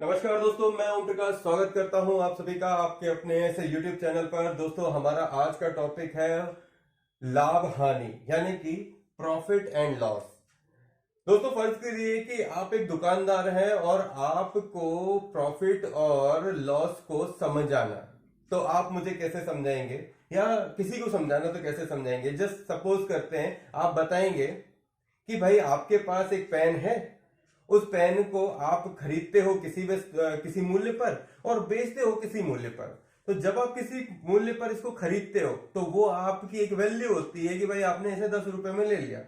नमस्कार दोस्तों, मैं ओम प्रकाश स्वागत करता हूं आप सभी का आपके अपने ऐसे YouTube चैनल पर। दोस्तों, हमारा आज का टॉपिक है लाभ हानि यानी कि प्रॉफिट एंड लॉस। दोस्तों, फर्ज करिए कि आप एक दुकानदार हैं और आपको प्रॉफिट और लॉस को समझाना, तो आप मुझे कैसे समझाएंगे या किसी को समझाना तो कैसे समझाएंगे। जस्ट सपोज करते हैं, आप बताएंगे कि भाई आपके पास एक पेन है, उस पेन को आप खरीदते हो किसी मूल्य पर और बेचते हो किसी मूल्य पर। तो जब आप किसी मूल्य पर इसको खरीदते हो तो वो आपकी एक वैल्यू होती है कि भाई आपने इसे 10 रुपए में ले लिया,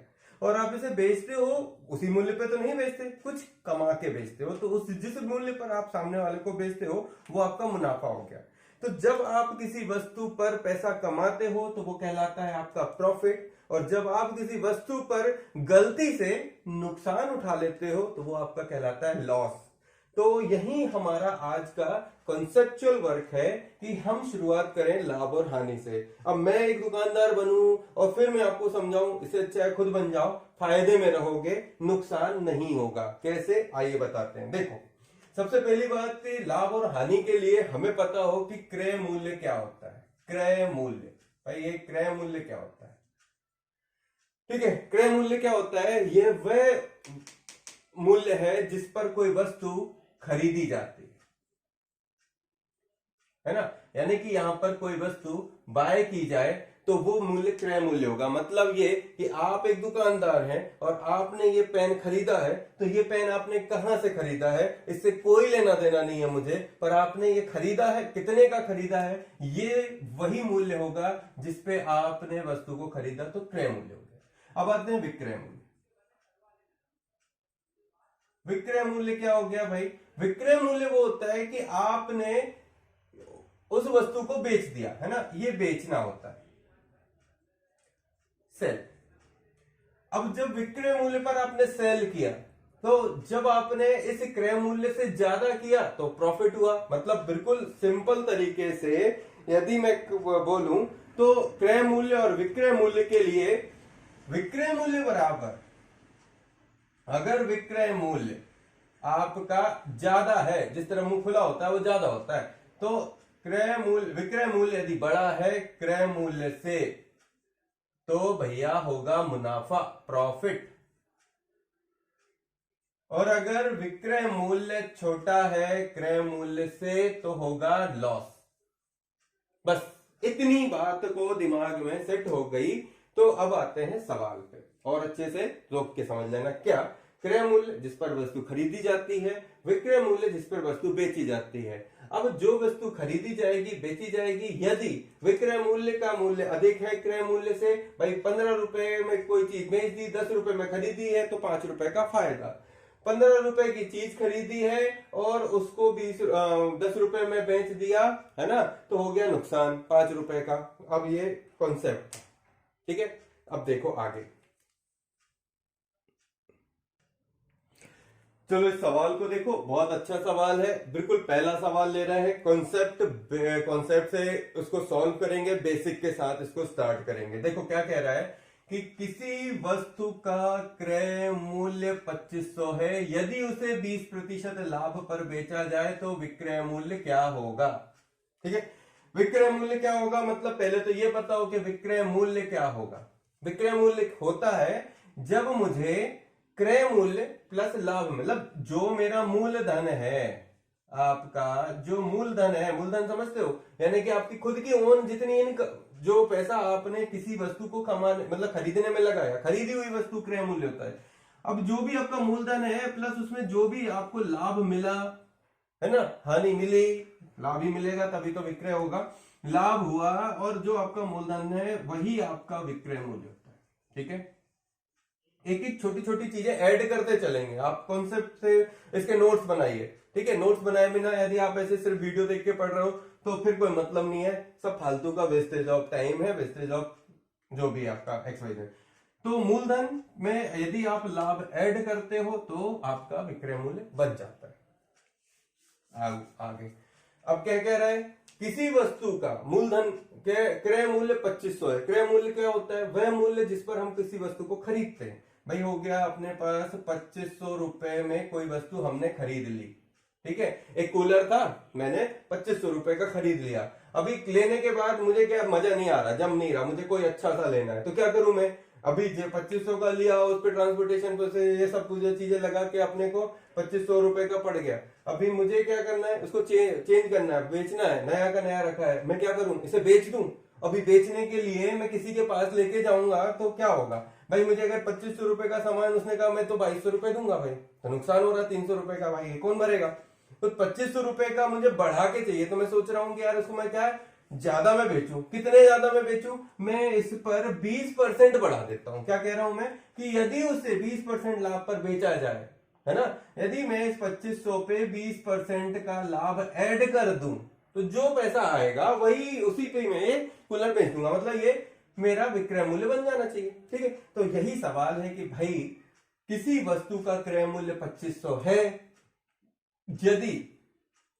और आप इसे बेचते हो उसी मूल्य पे तो नहीं बेचते, कुछ कमा के बेचते हो। तो उस जिस मूल्य पर आप सामने वाले को बेचते हो वो आपका मुनाफा हो गया। तो जब आप किसी वस्तु पर पैसा कमाते हो तो वो कहलाता है आपका प्रॉफिट, और जब आप किसी वस्तु पर गलती से नुकसान उठा लेते हो तो वो आपका कहलाता है लॉस। तो यही हमारा आज का कॉन्सेप्चुअल वर्क है कि हम शुरुआत करें लाभ और हानि से। अब मैं एक दुकानदार बनूं और फिर मैं आपको समझाऊं, इससे अच्छा है खुद बन जाओ, फायदे में रहोगे, नुकसान नहीं होगा। कैसे, आइए बताते हैं। देखो, सबसे पहली बात, लाभ और हानि के लिए हमें पता हो कि क्रय मूल्य क्या होता है। क्रय मूल्य, भाई ये क्रय मूल्य क्या होता है? ठीक है, क्रय मूल्य क्या होता है? यह वह मूल्य है जिस पर कोई वस्तु खरीदी जाती है ना। यानी कि यहां पर कोई वस्तु बाय की जाए तो वो मूल्य क्रय मूल्य होगा। मतलब ये कि आप एक दुकानदार हैं और आपने ये पेन खरीदा है, तो ये पेन आपने कहां से खरीदा है इससे कोई लेना देना नहीं है मुझे, पर आपने ये खरीदा है, कितने का खरीदा है, ये वही मूल्य होगा जिसपे आपने वस्तु को खरीदा, तो क्रय मूल्य हो गया। अब आते हैं विक्रय मूल्य। विक्रय मूल्य क्या हो गया भाई? विक्रय मूल्य वो होता है कि आपने उस वस्तु को बेच दिया, है ना, ये बेचना होता है, सेल। अब जब विक्रय मूल्य पर आपने सेल किया, तो जब आपने इस क्रय मूल्य से ज्यादा किया तो प्रॉफिट हुआ। मतलब बिल्कुल सिंपल तरीके से यदि मैं बोलूं तो क्रय मूल्य और विक्रय मूल्य के लिए, विक्रय मूल्य बराबर, अगर विक्रय मूल्य आपका ज्यादा है, जिस तरह मुंह खुला होता है वो ज्यादा होता है, तो विक्रय मूल्य यदि बड़ा है क्रय मूल्य से, तो भैया होगा मुनाफा, प्रॉफिट। और अगर विक्रय मूल्य छोटा है क्रय मूल्य से तो होगा लॉस। बस इतनी बात को दिमाग में सेट हो गई। तो अब आते हैं सवाल पे, और अच्छे से रोक के समझ लेना। क्या? क्रय मूल्य जिस पर वस्तु खरीदी जाती है, विक्रय मूल्य जिस पर वस्तु बेची जाती है। अब जो वस्तु खरीदी जाएगी, बेची जाएगी, यदि विक्रय मूल्य का मूल्य अधिक है क्रय मूल्य से, भाई 15 रुपए में कोई चीज बेच दी, 10 रुपए में खरीदी है तो 5 रुपए का फायदा। 15 रुपए की चीज खरीदी है और उसको 10 रुपए में बेच दिया, है ना, तो हो गया नुकसान 5 रुपए का। अब ये कॉन्सेप्ट, ठीक है। अब देखो आगे, चलो इस सवाल को देखो, बहुत अच्छा सवाल है। बिल्कुल पहला सवाल ले रहे हैं, कॉन्सेप्ट से उसको सॉल्व करेंगे, बेसिक के साथ इसको स्टार्ट करेंगे। देखो क्या कह रहा है कि किसी वस्तु का क्रय मूल्य 2500 है, यदि उसे 20% लाभ पर बेचा जाए तो विक्रय मूल्य क्या होगा। ठीक है, विक्रय मूल्य क्या होगा, मतलब पहले तो ये पता हो कि विक्रय मूल्य क्या होगा। विक्रय मूल्य होता है जब मुझे क्रय मूल्य प्लस लाभ, मतलब जो मेरा मूलधन है, आपका जो मूलधन है, मूलधन समझते हो, यानी कि आपकी खुद की ओन जितनी जो पैसा आपने किसी वस्तु को कमाने मतलब खरीदने में लगाया, खरीदी हुई वस्तु क्रय मूल्य होता है। अब जो भी आपका मूलधन है प्लस उसमें जो भी आपको लाभ मिला, है ना, हानि मिली, लाभ ही मिलेगा तभी तो विक्रय होगा, लाभ हुआ, और जो आपका मूलधन है वही आपका विक्रय मूल्य होता है। ठीक है, एक एक छोटी छोटी चीजें ऐड करते चलेंगे। आप कॉन्सेप्ट से इसके नोट्स बनाइए, ठीक है। नोट्स बनाए बिना यदि आप ऐसे सिर्फ वीडियो देख के पढ़ रहे हो तो फिर कोई मतलब नहीं है, सब फालतू का वेस्टेज ऑफ टाइम है, वेस्टेज ऑफ जो भी आपका एक्सवाइज। तो मूलधन में यदि आप लाभ ऐड करते हो तो आपका विक्रय मूल्य बच जाता है। आगे अब क्या कह रहा है, किसी वस्तु का मूलधन क्रय मूल्य 2500 है। क्रय मूल्य क्या होता है? वह मूल्य जिस पर हम किसी वस्तु को खरीदते हैं। भाई हो गया अपने पास 2500 रुपए में कोई वस्तु हमने खरीद ली, ठीक है, एक कूलर था, मैंने 2500 रुपए का खरीद लिया। अभी लेने के बाद मुझे क्या मजा नहीं आ रहा, जम नहीं रहा, मुझे कोई अच्छा सा लेना है, तो क्या करूं मैं? अभी जो 2500 का लिया, उस पर ट्रांसपोर्टेशन पे से ये सब कुछ चीजें लगा के अपने को 2500 रुपए का पड़ गया। अभी मुझे क्या करना है, उसको चेंज करना है, बेचना है, नया का नया रखा है, मैं क्या करूं, इसे बेच दूं? अभी बेचने के लिए मैं किसी के पास लेके जाऊंगा तो क्या होगा भाई? मुझे अगर 2500 रुपए का सामान उसने कहा मैं तो 2200 रुपए दूंगा भाई, तो नुकसान हो रहा है 300 रुपए का भाई, ये कौन भरेगा? तो 2500 रुपए का मुझे बढ़ा के चाहिए, तो मैं सोच रहा हूँ कि यार उसको मैं क्या ज्यादा में बेचूं। कितने ज्यादा में बेचूं? मैं इस पर 20% बढ़ा देता हूं। क्या कह रहा हूं मैं कि यदि उसे 20% लाभ पर बेचा जाए, है ना, यदि मैं इस 2500 पे 20% का लाभ ऐड कर दूं तो जो पैसा आएगा वही उसी पे मैं ये कूलर बेच दूंगा, मतलब ये मेरा विक्रय मूल्य बन जाना चाहिए। ठीक है, तो यही सवाल है कि भाई किसी वस्तु का क्रय मूल्य 2500 है, यदि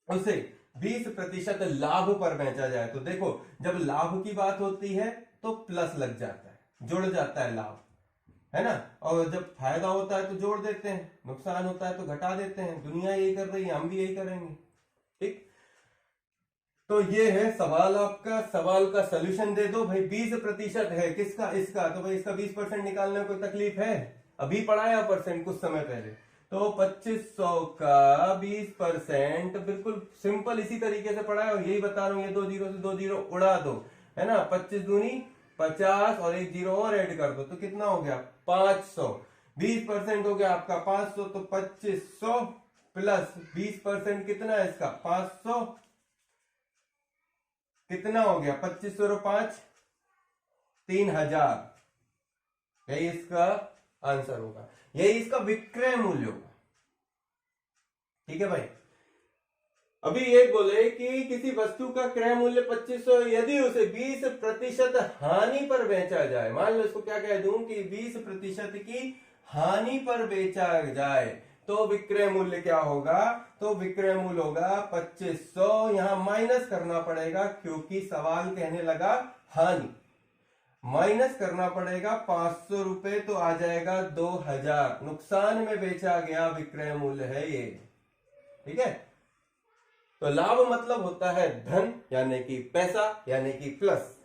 उसे 20% लाभ पर बेचा जाए, तो देखो जब लाभ की बात होती है तो प्लस लग जाता है, जुड़ जाता है लाभ, है ना, और जब फायदा होता है तो जोड़ देते हैं, नुकसान होता है तो घटा देते हैं। दुनिया यही कर रही है, हम भी यही करेंगे। ठीक, तो ये है सवाल आपका, सवाल का सोल्यूशन दे दो भाई। 20% है किसका? इसका, तो भाई इसका 20% निकालने में कोई तकलीफ है? अभी पढ़ाया परसेंट कुछ समय पहले, तो 2500 का 20% बिल्कुल सिंपल इसी तरीके से पढ़ाया, और यही बता रहा हूं, ये 2 जीरो से 2 जीरो उड़ा दो, है ना, 25 दूनी 50 और 1 जीरो और ऐड कर दो, तो कितना हो गया? 500। 20% हो गया आपका 500, तो 2500 प्लस 20% कितना है इसका? 500, कितना हो गया? 2500 और 5 3000। यही इसका आंसर होगा, यही इसका विक्रय मूल्य होगा। ठीक है भाई, अभी ये बोले कि किसी वस्तु का क्रय मूल्य 2500 यदि उसे 20% हानि पर बेचा जाए, मान लो इसको क्या कह दूं कि 20% की हानि पर बेचा जाए, तो विक्रय मूल्य क्या होगा? तो विक्रय मूल्य होगा 2500, यहां माइनस करना पड़ेगा क्योंकि सवाल कहने लगा हानि, माइनस करना पड़ेगा 500 रुपए, तो आ जाएगा 2000। नुकसान में बेचा गया विक्रय मूल्य है ये। ठीक है, तो लाभ मतलब होता है धन यानी कि पैसा यानी कि प्लस,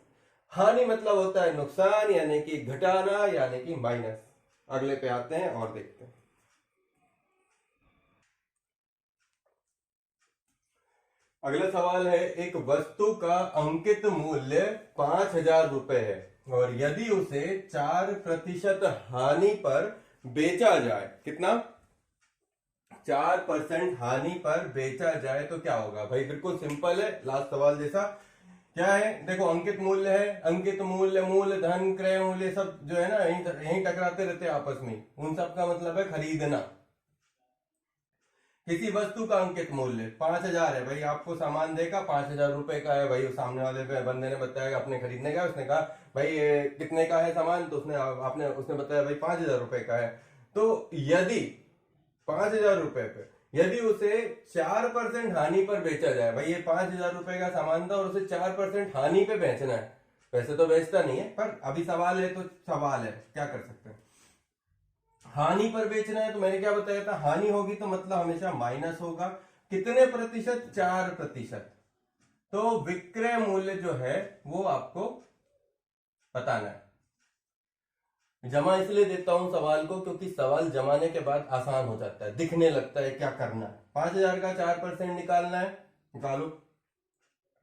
हानि मतलब होता है नुकसान यानी कि घटाना यानी कि माइनस। अगले पे आते हैं और देखते हैं। अगला सवाल है, एक वस्तु का अंकित मूल्य 5000 रुपए है और यदि उसे 4% हानि पर बेचा जाए, कितना? 4% हानि पर बेचा जाए तो क्या होगा भाई? बिल्कुल सिंपल है, लास्ट सवाल जैसा। क्या है, देखो अंकित मूल्य है, अंकित मूल्य, मूल धन, क्रय मूल्य, सब जो है ना यहीं टकराते रहते हैं आपस में, उन सब का मतलब है खरीदना। किसी वस्तु का अंकित मूल्य 5000 है भाई, आपको सामान देगा 5000 रुपए का है भाई, सामने वाले बंदे ने बताया अपने खरीदने का, उसने कहा भाई ये कितने का है सामान, तो उसने बताया भाई 5000 रुपए का है। तो यदि 5000 रुपए पे यदि उसे 4% हानि पर बेचा जाए, भाई ये 5000 रुपए का सामान था और उसे 4% हानि पे बेचना है, वैसे तो बेचता नहीं है पर अभी सवाल है तो सवाल है, क्या कर सकते हैं। हानि पर बेचना है तो मैंने क्या बताया था, हानि होगी तो मतलब हमेशा माइनस होगा। कितने प्रतिशत? 4%। तो विक्रय मूल्य जो है वो आपको बताना है। जमा इसलिए देता हूं सवाल को क्योंकि सवाल जमाने के बाद आसान हो जाता है, दिखने लगता है क्या करना है। 5000 का 4% निकालना है, निकालो,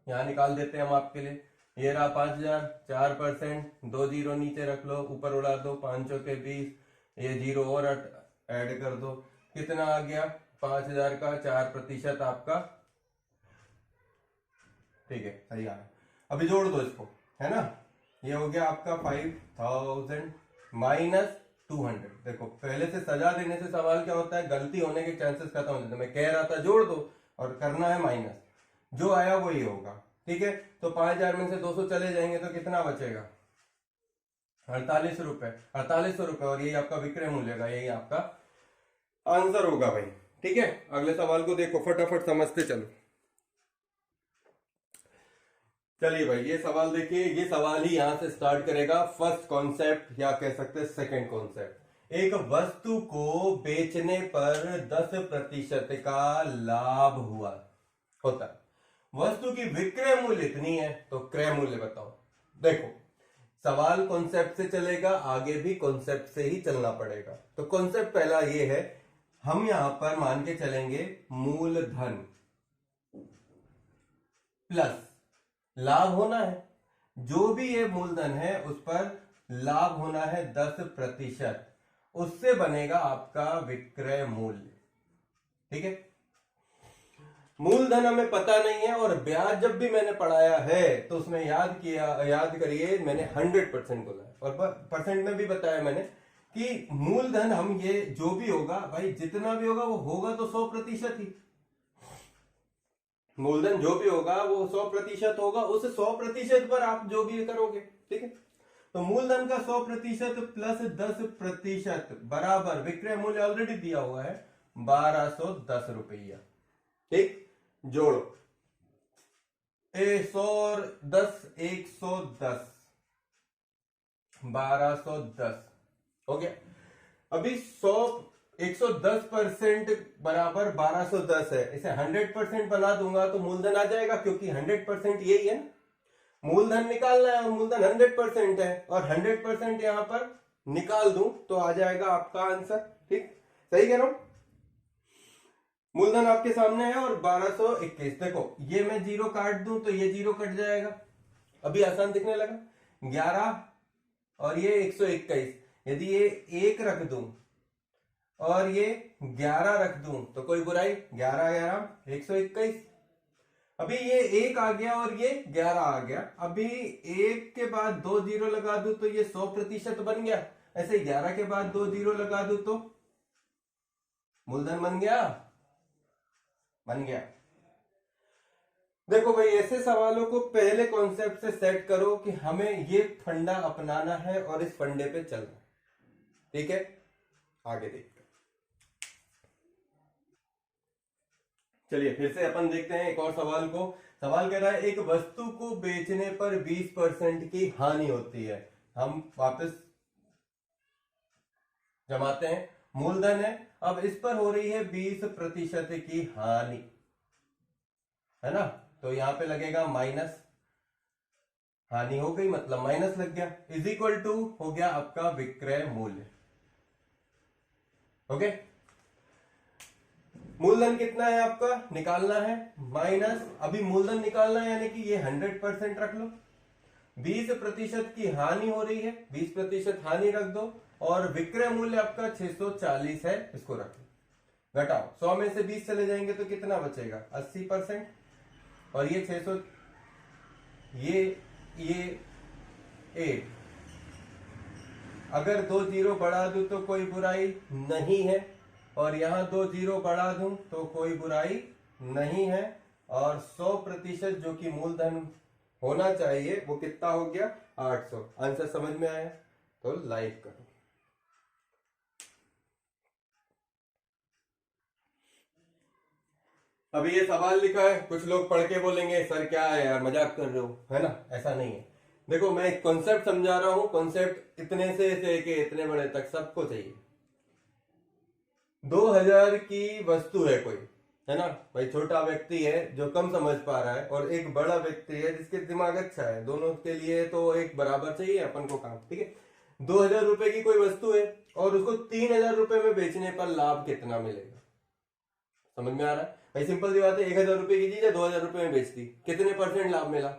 यहां निकाल देते हैं हम आपके लिए। ये रहा 5000, 4%, 2 जीरो नीचे रख लो, ऊपर उड़ा दो, 5 के 20, ये जीरो और ऐड कर दो, कितना आ गया? 5000 का 4% आपका, ठीक है, सही आ रहा। अभी जोड़ दो इसको, है ना, ये हो गया आपका 5000 माइनस 200। देखो पहले से सजा देने से सवाल क्या होता है, गलती होने के चांसेस खत्म हो जाते हैं। मैं कह रहा था जोड़ दो और करना है माइनस, जो आया वही होगा। ठीक है, तो 5000 में से 200 चले जाएंगे तो कितना बचेगा? 48 रुपए, 4800 रुपए, और यही आपका विक्रय मूल्य का, यही आपका आंसर होगा भाई। ठीक है, अगले सवाल को देखो, फटाफट समझते चलो। चलिए भाई, ये सवाल देखिए, ये सवाल ही यहां से स्टार्ट करेगा फर्स्ट कॉन्सेप्ट, या कह सकते हैं सेकंड कॉन्सेप्ट। एक वस्तु को बेचने पर 10% का लाभ हुआ होता है। वस्तु की विक्रय मूल्य इतनी है तो क्रय मूल्य बताओ। देखो सवाल कॉन्सेप्ट से चलेगा, आगे भी कॉन्सेप्ट से ही चलना पड़ेगा। तो कॉन्सेप्ट पहला ये है, हम यहां पर मान के चलेंगे मूलधन प्लस लाभ होना है। जो भी ये मूलधन है उस पर लाभ होना है 10%, उससे बनेगा आपका विक्रय मूल्य। ठीक है, मूलधन हमें पता नहीं है और ब्याज जब भी मैंने पढ़ाया है तो उसमें याद करिए मैंने 100% बोला है और परसेंट में भी बताया मैंने कि मूलधन हम ये जो भी होगा भाई, जितना भी होगा वो होगा तो 100% ही। मूलधन जो भी होगा वो 100% होगा, उस 100% पर आप जो भी करोगे। ठीक है, तो मूलधन का 100% प्लस 10% बराबर विक्रय मूल्य ऑलरेडी दिया हुआ है 1210 रुपया। ठीक, जोड़ो 100 और 10 110 1210 हो गया। अभी 110% बराबर 1210 है, इसे 100% बना दूंगा तो मूलधन आ जाएगा, क्योंकि 100% यही है ना, मूलधन निकालना है और मूलधन 100% है और 100% यहां पर निकाल दूं तो आ जाएगा आपका आंसर। ठीक, सही कह रहा हूं। मूलधन आपके सामने है और 1221। देखो ये मैं जीरो काट दूं तो ये जीरो कट जाएगा, अभी आसान दिखने लगा। 11 और ये 121, यदि ये 1 रख दूं और ये 11 रख दूं तो कोई बुराई, 11 11 121। अभी ये 1 आ गया और ये 11 आ गया, अभी 1 के बाद 2 जीरो लगा दूं तो ये 100% बन गया। ऐसे 11 के बाद 2 जीरो लगा दूं तो मूलधन बन गया। देखो भाई, ऐसे सवालों को पहले कॉन्सेप्ट से सेट करो कि हमें ये फंडा अपनाना है और इस फंडे पे चलना है। ठीक है, आगे देखते हैं। चलिए फिर से अपन देखते हैं एक और सवाल को। सवाल कह रहा है एक वस्तु को बेचने पर 20% की हानि होती है। हम वापस जमाते हैं, मूलधन है, अब इस पर हो रही है 20% की हानि, है ना, तो यहां पे लगेगा माइनस, हानि हो गई मतलब माइनस लग गया, इज इक्वल टू हो गया आपका विक्रय मूल्य। ओके, मूलधन कितना है आपका निकालना है, माइनस, अभी मूलधन निकालना है यानी कि ये 100% रख लो, 20% की हानि हो रही है, 20% हानि रख दो और विक्रय मूल्य आपका 640 है, इसको रख लो। घटाओ, 100 में से 20 चले जाएंगे तो कितना बचेगा 80%, और ये 600, ये 8, अगर 2 जीरो बढ़ा दूं तो कोई बुराई नहीं है और यहां 2 जीरो बढ़ा दूं तो कोई बुराई नहीं है, और 100% जो कि मूलधन होना चाहिए वो कितना हो गया 800। आंसर समझ में आया तो लाइक करो। अभी ये सवाल लिखा है, कुछ लोग पढ़ के बोलेंगे सर क्या है यार मजाक कर रहे हो, है ना, ऐसा नहीं है। देखो मैं एक कॉन्सेप्ट समझा रहा हूं, कॉन्सेप्ट इतने से लेके इतने बड़े तक सबको चाहिए। 2000 की वस्तु है कोई, है ना भाई, छोटा व्यक्ति है जो कम समझ पा रहा है और एक बड़ा व्यक्ति है जिसके दिमाग अच्छा है, दोनों के लिए तो एक बराबर चाहिए अपन को काम। ठीक है, 2000 रुपए की कोई वस्तु है और उसको 3000 रुपए में बेचने पर लाभ कितना मिलेगा, समझ में आ रहा है भाई, सिंपल सी बात है। 1000 रुपए की चीज है 2000 रुपए में बेचती, कितने परसेंट लाभ मिला,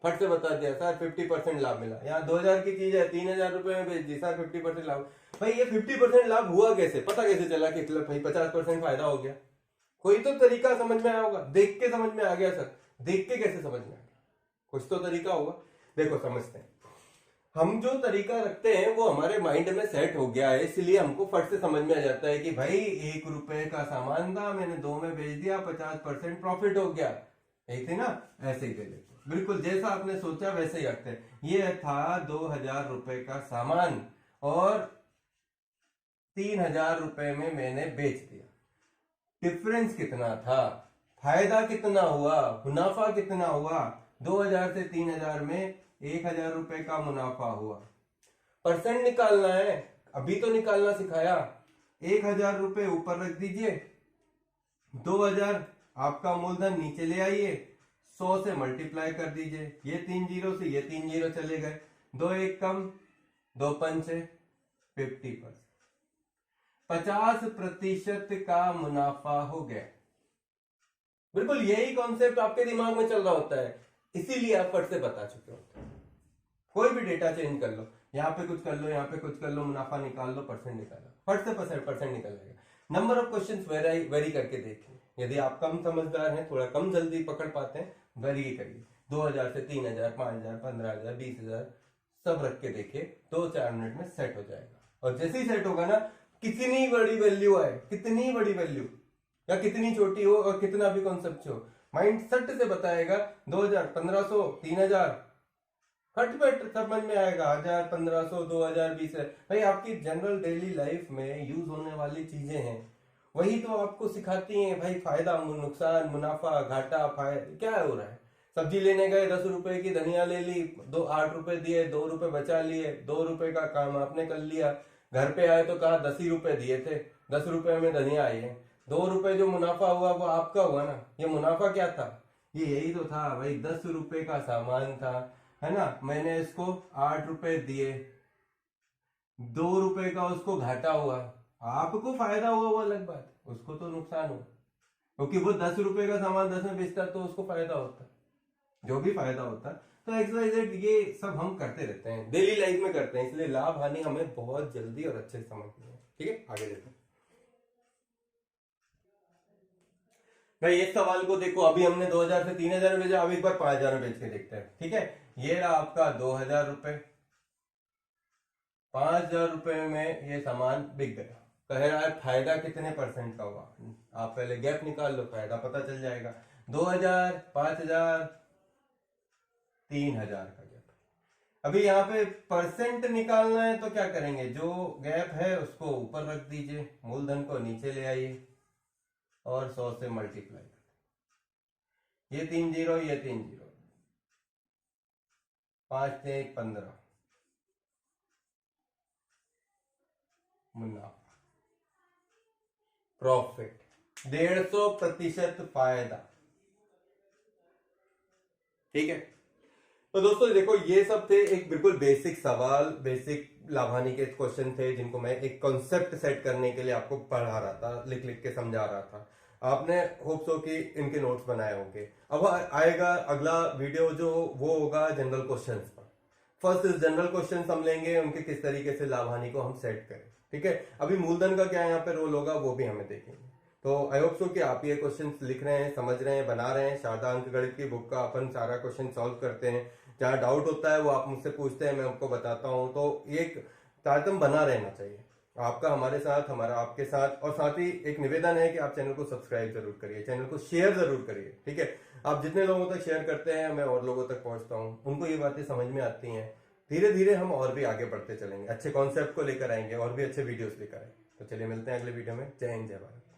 फट से बता दिया सर 50% लाभ मिला। यहाँ 2000 की चीज है 3000 रुपए में बेच दी सर 50% लाभ। भाई ये 50% लाभ हुआ कैसे, पता कैसे चला कि भाई 50% फायदा हो गया, कोई तो तरीका समझ में आया होगा, देख के समझ में आ गया सर, देख के कैसे समझ में आ गया, कुछ तो तरीका होगा। देखो समझते हैं, हम जो तरीका रखते हैं वो हमारे माइंड में सेट हो गया है, इसलिए हमको फट से समझ में आ जाता है कि भाई 1 रुपए का सामान था, मैंने 2 में बेच दिया, 50% प्रॉफिट हो गया, यही थी ना, ऐसे ही दे देते, बिल्कुल जैसा आपने सोचा वैसे ही रखते हैं। ये था 2000 रुपए का सामान और 3000 रुपए में मैंने बेच दिया, डिफरेंस कितना था, फायदा कितना हुआ, मुनाफा कितना हुआ, 2000 से 3000 में 1000 रुपए का मुनाफा हुआ। परसेंट निकालना है, अभी तो निकालना सिखाया। 1,000 रुपए ऊपर रख दीजिए, 2,000 आपका मूलधन नीचे ले आइए, 100 से मल्टीप्लाई कर दीजिए, ये 3 जीरो से ये 3 जीरो चले गए, 2 एक कम, 2 पंचे 50%, 50% का मुनाफा हो गया। बिल्कुल यही कॉन्सेप्ट आपके दिमाग में चल रहा होता है, इसीलिए आप फट से बता चुके होते हैं। कोई भी डेटा चेंज कर लो, यहाँ पे कुछ कर लो, यहाँ पे कुछ कर लो, मुनाफा निकाल लो, परसेंट निकालो, फट से परसेंट निकल जाएगा। नंबर ऑफ क्वेश्चंस वेरी करके देखिए, यदि आप कम समझदार हैं, थोड़ा कम जल्दी पकड़ पाते हैं, वेरी करिए। 2,000 से 3,000, 5,000, 15,000, 20,000 सब रख के देखिए, 2-4 मिनट में सेट हो जाएगा। और जैसे ही सेट होगा ना, कितनी बड़ी वैल्यू आए, कितनी बड़ी वैल्यू या कितनी छोटी हो और कितना भी कॉन्सेप्ट हो, माइंड सट से बताएगा। 2,000, 1,500, 3,000 फट फट समझ में आएगा। 1,000, 1,500, 2,000, 20,000, भाई आपकी जनरल डेली लाइफ में यूज होने वाली चीजें हैं, वही तो आपको सिखाती हैं भाई। फायदा, नुकसान, मुनाफा, घाटा, फायदा क्या हो रहा है। सब्जी लेने गए, 10 रुपए की धनिया ले ली, 8 रुपए दिए, 2 रुपए बचा लिए, 2 रुपए का काम आपने कर लिया। घर पे आए तो कहा 10 ही रुपए दिए थे, 10 रुपए में धनिया आई है, 2 रुपए जो मुनाफा हुआ वो आपका हुआ ना। ये मुनाफा क्या था, ये यही तो था भाई, 10 रुपए का सामान था, है ना, मैंने इसको 8 रुपए दिए, 2 रुपए का उसको घाटा हुआ, आपको फायदा हुआ वो अलग बात, उसको तो नुकसान हुआ, क्योंकि वो 10 रुपए का सामान 10 में बेचता तो उसको फायदा होता, जो भी फायदा होता। तो XYZ ये सब हम करते रहते हैं, डेली लाइफ में करते हैं, इसलिए लाभ हानि हमें बहुत जल्दी और अच्छे से समझनी है। ठीक है, आगे देखते हैं भाई। इस सवाल को देखो, अभी हमने 2,000 से 3,000 में बेचा, अब एक बार 5,000 में बेच के देखते हैं। ठीक है, ये रहा आपका 2,000 रुपए, 5,000 रुपए में ये सामान बिक गया। कह रहा है फायदा कितने परसेंट का हुआ, आप पहले गैप निकाल लो, फायदा पता चल जाएगा। 2,000, 5,000, 3,000 का गैप। अभी यहाँ पे परसेंट निकालना है तो क्या करेंगे, जो गैप है उसको ऊपर रख दीजिए, मूलधन को नीचे ले आइए और 100 से मल्टीप्लाई कर, ये 3 जीरो, ये 3 जीरो, 5 से 15, मुनाफा, प्रॉफिट 150% फायदा। ठीक है, तो दोस्तों देखो ये सब थे एक बिल्कुल बेसिक सवाल, बेसिक लाभानी के क्वेश्चन थे, जिनको मैं एक कॉन्सेप्ट सेट करने के लिए आपको पढ़ा रहा था, लिख लिख के समझा रहा था। आपने होप सो कि इनके नोट्स बनाए होंगे। अब आएगा अगला वीडियो जो वो होगा जनरल क्वेश्चंस पर। फर्स्ट जनरल क्वेश्चंस हम लेंगे, उनके किस तरीके से लाभ हानि को हम सेट करें। ठीक है, अभी मूलधन का क्या यहाँ पे रोल होगा वो भी हमें देखेंगे। तो आई होप सो कि आप ये क्वेश्चंस लिख रहे हैं, समझ रहे हैं, बना रहे हैं। शारदा अंक गणित की बुक का अपन सारा क्वेश्चन सॉल्व करते हैं, जहाँ डाउट होता है वो आप मुझसे पूछते हैं, मैं आपको बताता हूँ। तो ये एक तारतम्य बना रहना चाहिए आपका हमारे साथ, हमारा आपके साथ। और साथ ही एक निवेदन है कि आप चैनल को सब्सक्राइब जरूर करिए, चैनल को शेयर जरूर करिए। ठीक है, आप जितने लोगों तक शेयर करते हैं मैं और लोगों तक पहुंचता हूँ, उनको ये बातें समझ में आती हैं। धीरे धीरे हम और भी आगे बढ़ते चलेंगे, अच्छे कॉन्सेप्ट को लेकर आएंगे और भी अच्छे वीडियोस लेकर आएंगे। तो चलिए मिलते हैं अगले वीडियो में। जय हिंद, जय भारत।